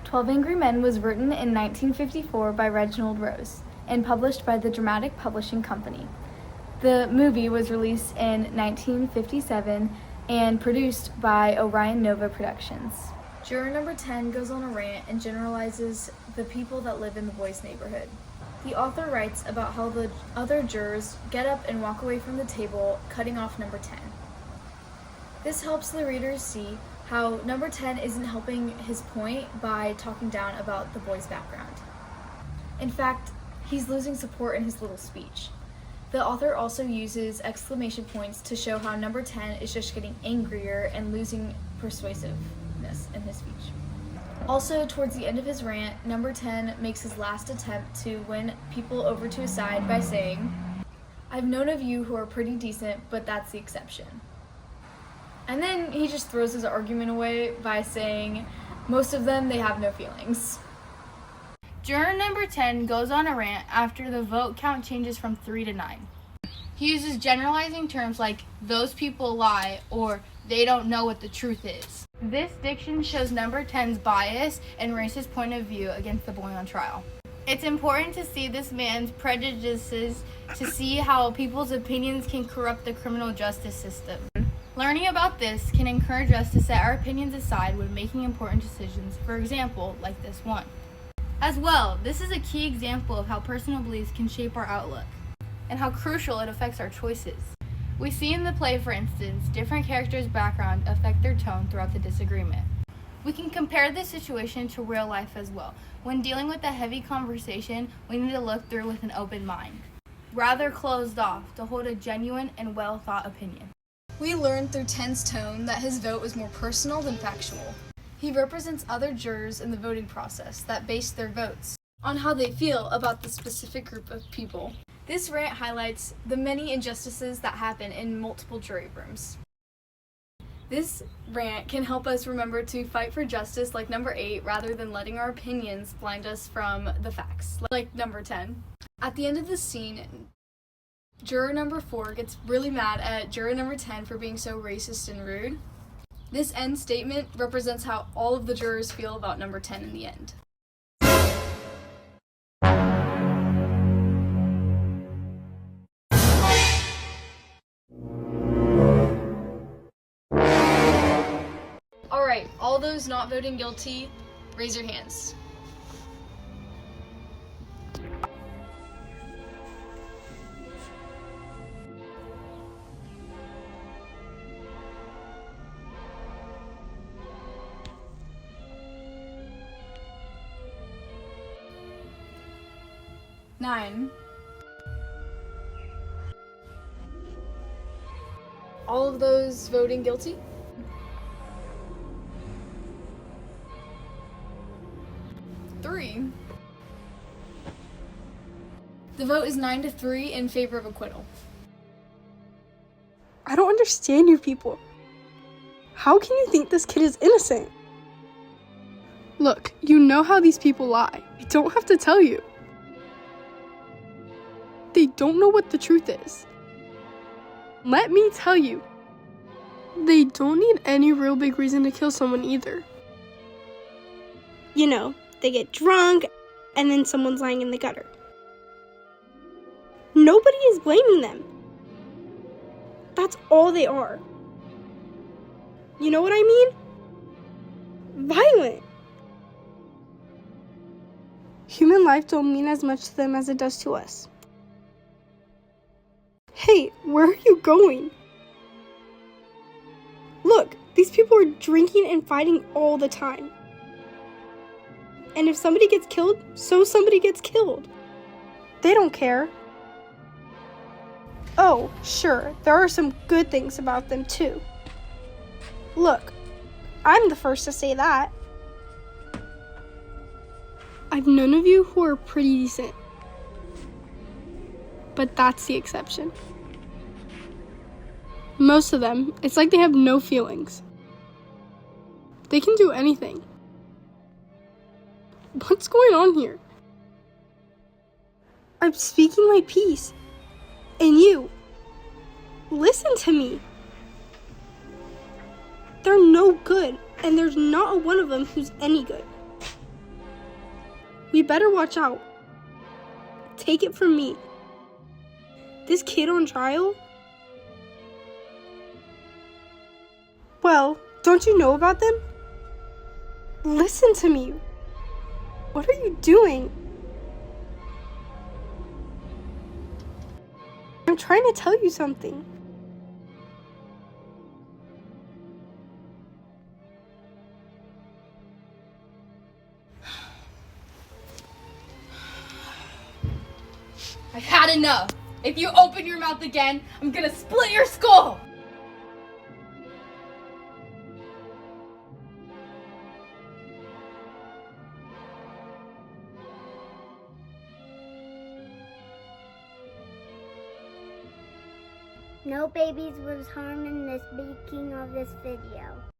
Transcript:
12 Angry Men was written in 1954 by Reginald Rose and published by the Dramatic Publishing Company. The movie was released in 1957 and produced by Orion Nova Productions. Juror number 10 goes on a rant and generalizes the people that live in the boys' neighborhood. The author writes about how the other jurors get up and walk away from the table, cutting off number 10. This helps the readers see how number 10 isn't helping his point by talking down about the boy's background. In fact, he's losing support in his little speech. The author also uses exclamation points to show how number 10 is just getting angrier and losing persuasiveness in his speech. Also, towards the end of his rant, number 10 makes his last attempt to win people over to his side by saying, "I've known of you who are pretty decent, but that's the exception." And then he just throws his argument away by saying, "Most of them, they have no feelings." Juror number 10 goes on a rant after the vote count changes from 3 to 9. He uses generalizing terms like, "those people lie," or "they don't know what the truth is." This diction shows number 10's bias and racist point of view against the boy on trial. It's important to see this man's prejudices to see how people's opinions can corrupt the criminal justice system. Learning about this can encourage us to set our opinions aside when making important decisions, for example, like this one. As well, this is a key example of how personal beliefs can shape our outlook, and how crucial it affects our choices. We see in the play, for instance, different characters' background affect their tone throughout the disagreement. We can compare this situation to real life as well. When dealing with a heavy conversation, we need to look through with an open mind, rather closed off, to hold a genuine and well-thought opinion. We learned through 10's tone that his vote was more personal than factual. He represents other jurors in the voting process that base their votes on how they feel about the specific group of people. This rant highlights the many injustices that happen in multiple jury rooms. This rant can help us remember to fight for justice like number 8 rather than letting our opinions blind us from the facts, like number 10. At the end of the scene, juror number 4 gets really mad at juror number 10 for being so racist and rude. This end statement represents how all of the jurors feel about number 10 in the end. Alright, all those not voting guilty, raise your hands. Nine. All of those voting guilty? Three. The vote is 9-3 in favor of acquittal. I don't understand you people. How can you think this kid is innocent? Look, you know how these people lie. I don't have to tell you. They don't know what the truth is. Let me tell you, they don't need any real big reason to kill someone either. You know, they get drunk and then someone's lying in the gutter. Nobody is blaming them. That's all they are. You know what I mean? Violent. Human life don't mean as much to them as it does to us. Hey, where are you going? Look, these people are drinking and fighting all the time. And if somebody gets killed, so somebody gets killed. They don't care. Oh, sure, there are some good things about them too. Look, I'm the first to say that. I've known of you who are pretty decent. But that's the exception. Most of them, it's like they have no feelings. They can do anything. What's going on here? I'm speaking my piece. And you, listen to me. They're no good, and there's not one of them who's any good. We better watch out. Take it from me. This kid on trial? Well, don't you know about them? Listen to me. What are you doing? I'm trying to tell you something. I've had enough. If you open your mouth again, I'm gonna split your skull. No babies was harmed in this making of this video.